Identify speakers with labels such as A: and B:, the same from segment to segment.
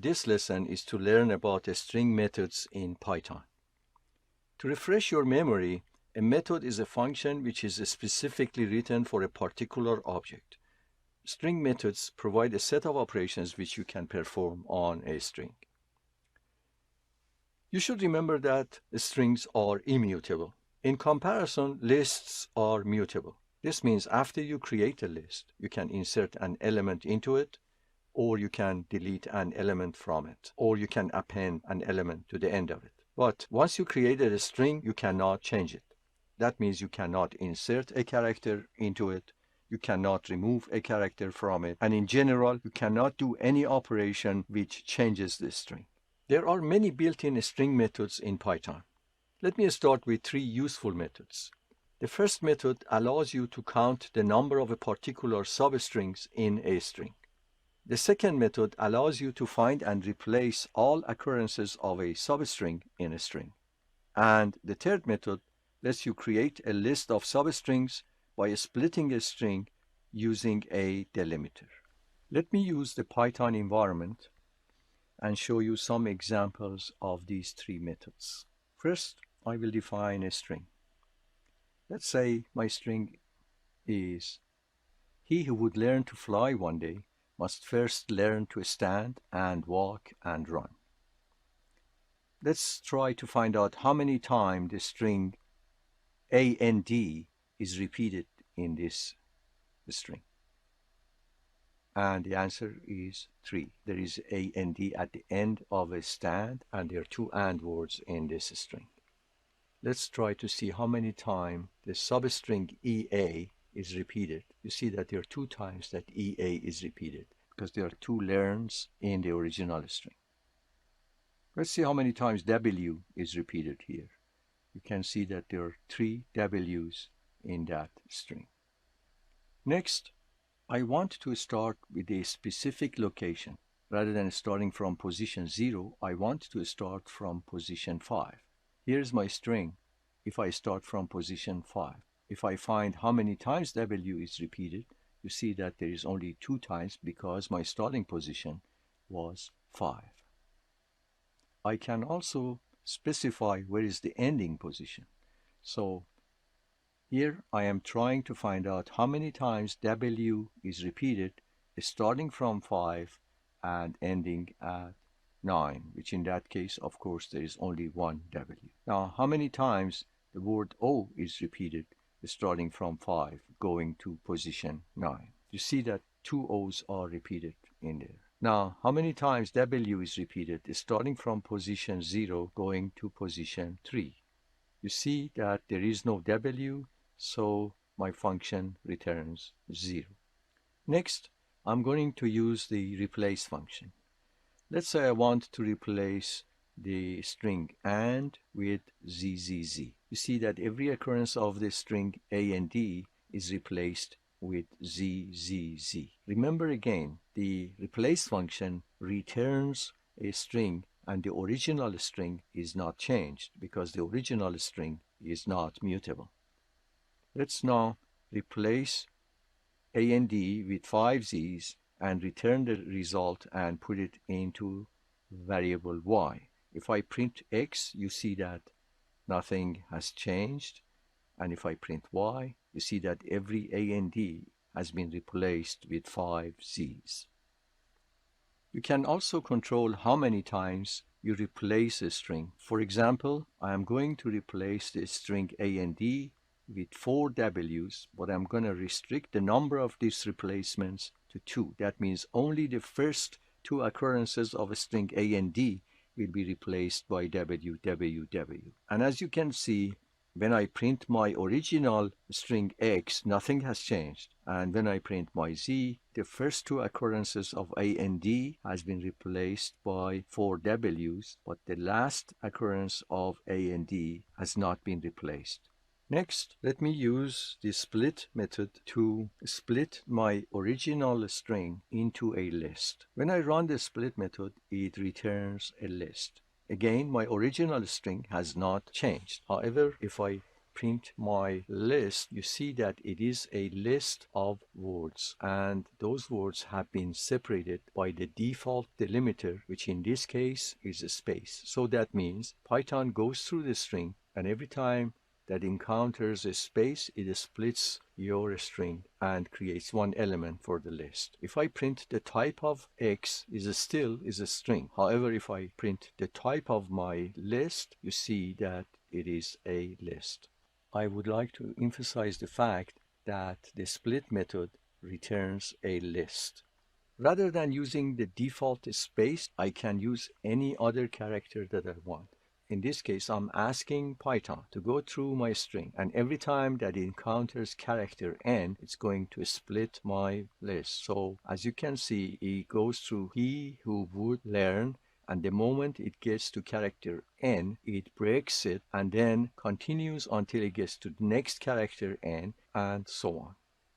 A: This lesson is to learn about string methods in Python. To refresh your memory, a method is a function which is specifically written for a particular object. String methods provide a set of operations which you can perform on a string. You should remember that strings are immutable. In comparison, lists are mutable. This means after you create a list, you can insert an element into it, or you can delete an element from it, or you can append an element to the end of it. But once you created a string, you cannot change it. That means you cannot insert a character into it, you cannot remove a character from it, and in general, you cannot do any operation which changes the string. There are many built-in string methods in Python. Let me start with three useful methods. The first method allows you to count the number of a particular substrings in a string. The second method allows you to find and replace all occurrences of a substring in a string. And the third method lets you create a list of substrings by splitting a string using a delimiter. Let me use the Python environment and show you some examples of these three methods. First, I will define a string. Let's say my string is, "He who would learn to fly one day must first learn to stand and walk and run." Let's try to find out how many times the string and is repeated in this string. And the answer is 3. There is and at the end of a stand, and there are two and words in this string. Let's try to see how many times the substring EA is repeated. You see that there are 2 times that EA is repeated because there are 2 learns in the original string. Let's see how many times W is repeated here. You can see that there are 3 W's in that string. Next, I want to start with a specific location. Rather than starting from position 0, I want to start from position 5. Here's my string if I start from position 5. If I find how many times W is repeated, you see that there is only 2 times because my starting position was 5. I can also specify where is the ending position. So here I am trying to find out how many times W is repeated starting from 5 and ending at 9, which in that case, of course, there is only 1 W. Now, how many times the word O is repeated starting from 5 going to position 9? You see that 2 O's are repeated in there. Now, how many times W is repeated starting from position 0 going to position 3? You see that there is no W, so my function returns 0. Next, I'm going to use the replace function. Let's say I want to replace the string and with ZZZ. You see that every occurrence of the string A and D is replaced with ZZZ. Remember again, the replace function returns a string and the original string is not changed because the original string is not mutable. Let's now replace A and D with 5 Z's and return the result and put it into variable Y. If I print X, you see that nothing has changed. And if I print Y, you see that every A and D has been replaced with 5 Z's. You can also control how many times you replace a string. For example, I am going to replace the string A and D with 4 W's, but I'm going to restrict the number of these replacements to 2. That means only the first 2 occurrences of a string A and D will be replaced by W, W, W. And as you can see, when I print my original string X, nothing has changed. And when I print my Z, the first 2 occurrences of A and D has been replaced by 4 W's, but the last occurrence of A and D has not been replaced. Next, let me use the split method to split my original string into a list. When I run the split method, it returns a list. Again, my original string has not changed. However, if I print my list, you see that it is a list of words, and those words have been separated by the default delimiter, which in this case is a space. So that means Python goes through the string, and every time that encounters a space, it splits your string and creates one element for the list. If I print the type of X is a string. However, if I print the type of my list, you see that it is a list. I would like to emphasize the fact that the split method returns a list. Rather than using the default space, I can use any other character that I want. In this case, I'm asking Python to go through my string, and every time that it encounters character n, it's going to split my list. So as you can see, it goes through he who would learn, and the moment it gets to character n, it breaks it and then continues until it gets to the next character n, and so on.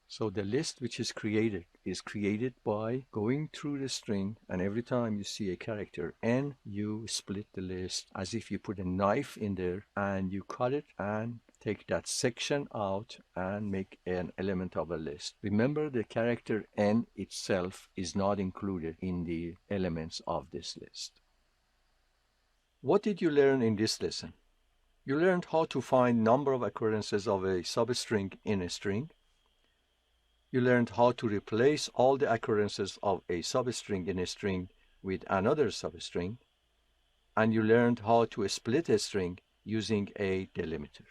A: So the list which is created by going through the string, and every time you see a character n, you split the list as if you put a knife in there and you cut it and take that section out and make an element of a list. Remember, the character n itself is not included in the elements of this list. What did you learn in this lesson? You learned how to find number of occurrences of a substring in a string. You learned how to replace all the occurrences of a substring in a string with another substring, and you learned how to split a string using a delimiter.